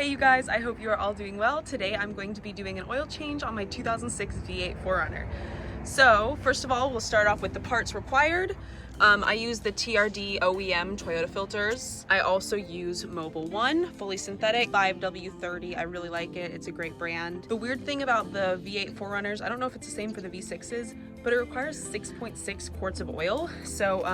Hey you guys, I hope you are all doing well. Today I'm going to be doing an oil change on my 2006 V8 4Runner. So first of all, we'll start off with the parts required. I use the TRD OEM Toyota filters. I also use Mobil 1, fully synthetic, 5W30. I really like it. It's a great brand. The weird thing about the V8 4Runners, I don't know if it's the same for the V6s, but it requires 6.6 quarts of oil. So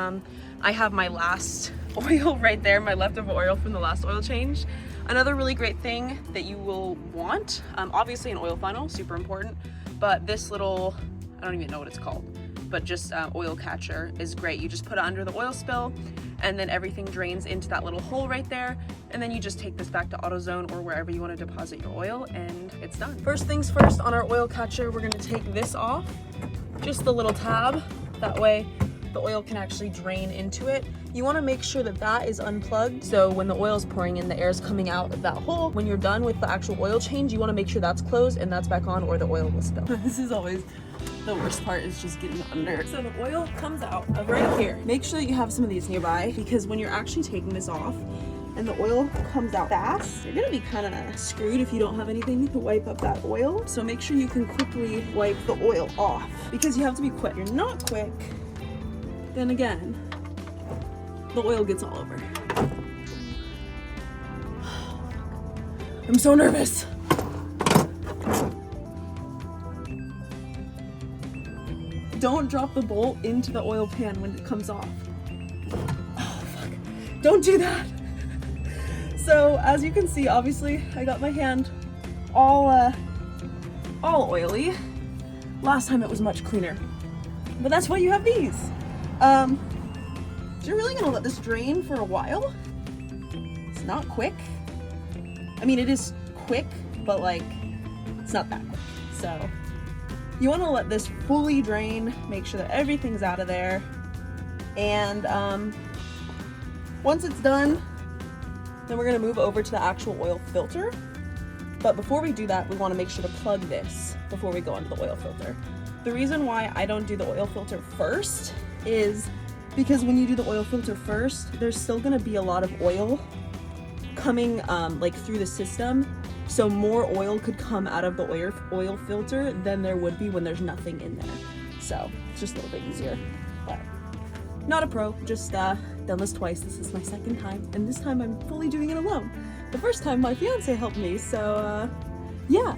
I have my last oil right there, my leftover oil from the last oil change. Another really great thing that you will want, obviously an oil funnel, super important, but this little, I don't even know what it's called, but just oil catcher is great. You just put it under the oil spill and then everything drains into that little hole right there. And then you just take this back to AutoZone or wherever you want to deposit your oil and it's done. First things first, on our oil catcher, we're gonna take this off, just the little tab. That way the oil can actually drain into it. You want to make sure that that is unplugged, so when the oil is pouring in, the air is coming out of that hole. When you're done with the actual oil change, you want to make sure that's closed and that's back on, or the oil will spill. This is always the worst part, is just getting under. So the oil comes out of right here. Make sure that you have some of these nearby, because when you're actually taking this off and the oil comes out fast, you're gonna be kind of screwed if you don't have anything to wipe up that oil. So make sure you can quickly wipe the oil off, because you have to be quick. If you're not quick, then again, the oil gets all over. I'm so nervous. Don't drop the bolt into the oil pan when it comes off. Oh, fuck. Don't do that. So as you can see, obviously, I got my hand all oily. Last time it was much cleaner, but that's why you have these. You're really gonna let this drain for a while. It's not quick. I mean, it is quick, but like, it's not that quick. So you wanna let this fully drain, make sure that everything's out of there. And once it's done, then we're gonna move over to the actual oil filter. But before we do that, we wanna make sure to plug this before we go into the oil filter. The reason why I don't do the oil filter first is because when you do the oil filter first, there's still gonna be a lot of oil coming like through the system. So more oil could come out of the oil filter than there would be when there's nothing in there. So it's just a little bit easier, but not a pro, just done this twice. This is my second time, and this time I'm fully doing it alone. The first time my fiance helped me, so yeah,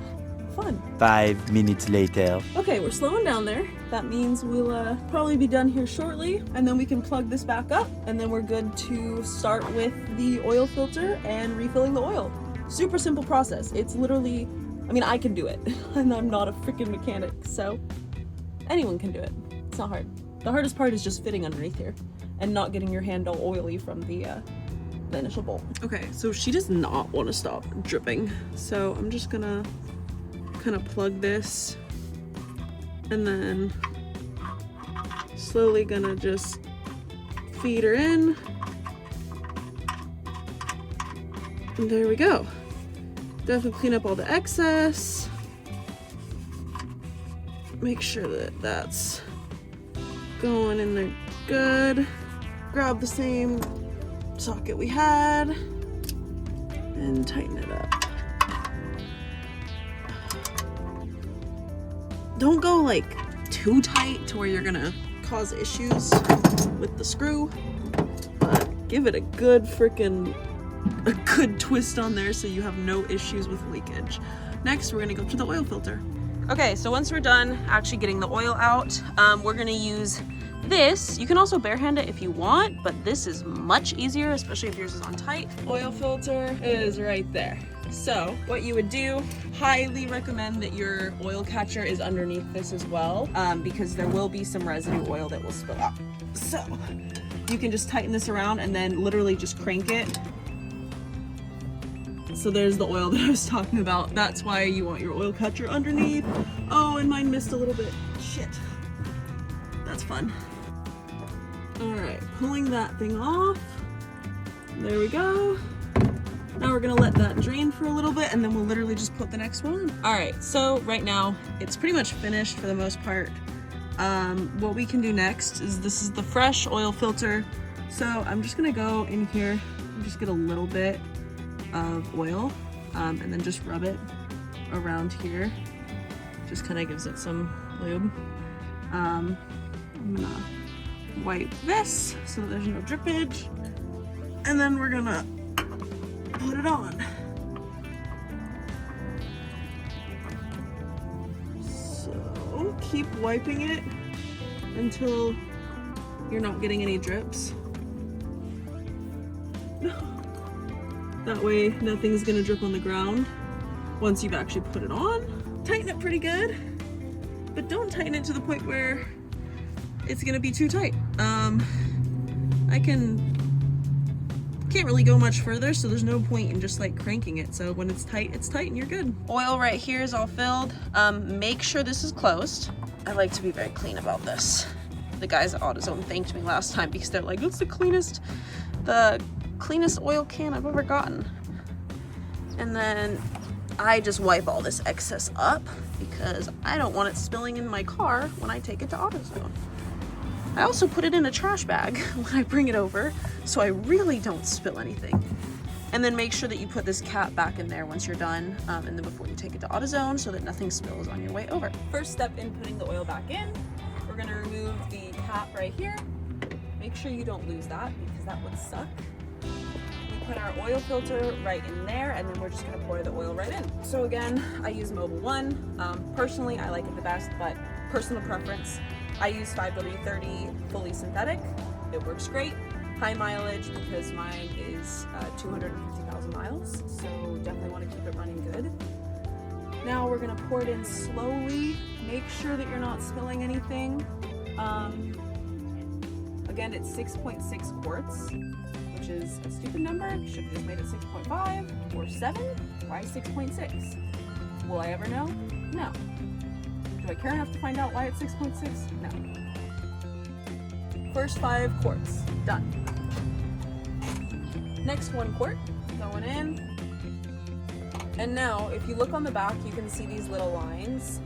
fun. 5 minutes later. Okay, we're slowing down there. That means we'll probably be done here shortly, and then we can plug this back up, and then we're good to start with the oil filter and refilling the oil. Super simple process. It's literally, I mean, I can do it, and I'm not a freaking mechanic, so anyone can do it. It's not hard. The hardest part is just fitting underneath here and not getting your hand all oily from the initial bolt. Okay, so she does not want to stop dripping, so I'm just gonna kind of plug this and then slowly gonna just feed her in. And there we go. Definitely clean up all the excess. Make sure that that's going in there good. Grab the same socket we had and tighten it up. Don't go like too tight to where you're gonna cause issues with the screw, but give it a good twist on there so you have no issues with leakage. Next, we're gonna go to the oil filter. Okay, so once we're done actually getting the oil out, we're gonna use this. You can also barehand it if you want, but this is much easier, especially if yours is on tight. Oil filter is right there. So what you would do, highly recommend that your oil catcher is underneath this as well, because there will be some residue oil that will spill out. So you can just tighten this around and then literally just crank it. So there's the oil that I was talking about. That's why you want your oil catcher underneath. Oh, and mine missed a little bit. Shit. That's fun. All right, pulling that thing off. There we go. Now we're gonna let that drain for a little bit, and then we'll literally just put the next one on. All right, so right now it's pretty much finished for the most part. What we can do next is, this is the fresh oil filter. So I'm just gonna go in here and just get a little bit of oil and then just rub it around here. Just kind of gives it some lube. I'm gonna wipe this so that there's no drippage, and then we're gonna put it on. So keep wiping it until you're not getting any drips. That way nothing's gonna drip on the ground once you've actually put it on. Tighten it pretty good, but don't tighten it to the point where it's gonna be too tight. I can't really go much further, so there's no point in just like cranking it. So when it's tight and you're good. Oil right here is all filled. Make sure this is closed. I like to be very clean about this. The guys at AutoZone thanked me last time because they're like, it's the cleanest oil can I've ever gotten. And then I just wipe all this excess up because I don't want it spilling in my car when I take it to AutoZone. I also put it in a trash bag when I bring it over so I really don't spill anything. And then make sure that you put this cap back in there once you're done, and then before you take it to AutoZone so that nothing spills on your way over. First step in putting the oil back in, we're gonna remove the cap right here. Make sure you don't lose that because that would suck. We put our oil filter right in there, and then we're just gonna pour the oil right in. So again, I use Mobil 1. Personally, I like it the best, but personal preference. I use 5W30 fully synthetic. It works great. High mileage because mine is 250,000 miles, so definitely want to keep it running good. Now we're gonna pour it in slowly. Make sure that you're not spilling anything. Again, it's 6.6 quarts, which is a stupid number. Should have just made it 6.5 or 7. Why 6.6? Will I ever know? No. Do I care enough to find out why it's 6.6? No. First 5 quarts, done. Next 1 quart, going in. And now, if you look on the back, you can see these little lines.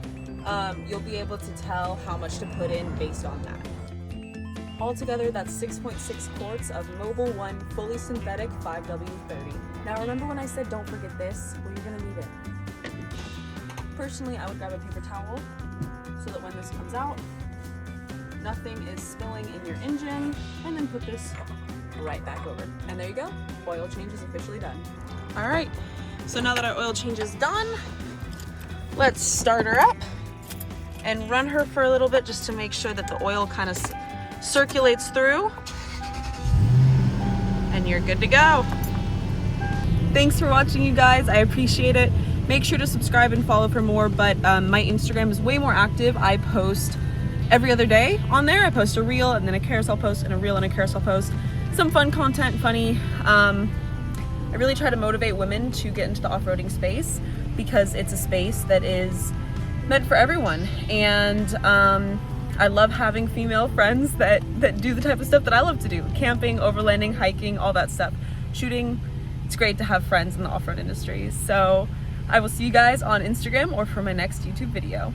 You'll be able to tell how much to put in based on that. Altogether, that's 6.6 quarts of Mobil 1 fully synthetic 5W30. Now remember when I said don't forget this? Well, you're gonna need it. Personally, I would grab a paper towel so that when this comes out, nothing is spilling in your engine, and then put this right back over. And there you go, oil change is officially done. All right, so now that our oil change is done, let's start her up and run her for a little bit just to make sure that the oil kind of circulates through, and you're good to go. Thanks for watching, you guys. I appreciate it. Make sure to subscribe and follow for more, but my Instagram is way more active. I post every other day on there. I post a reel and then a carousel post and a reel and a carousel post. Some fun content, funny. I really try to motivate women to get into the off-roading space because it's a space that is meant for everyone. And I love having female friends that do the type of stuff that I love to do. Camping, overlanding, hiking, all that stuff. Shooting. It's great to have friends in the off-road industry. So I will see you guys on Instagram or for my next YouTube video.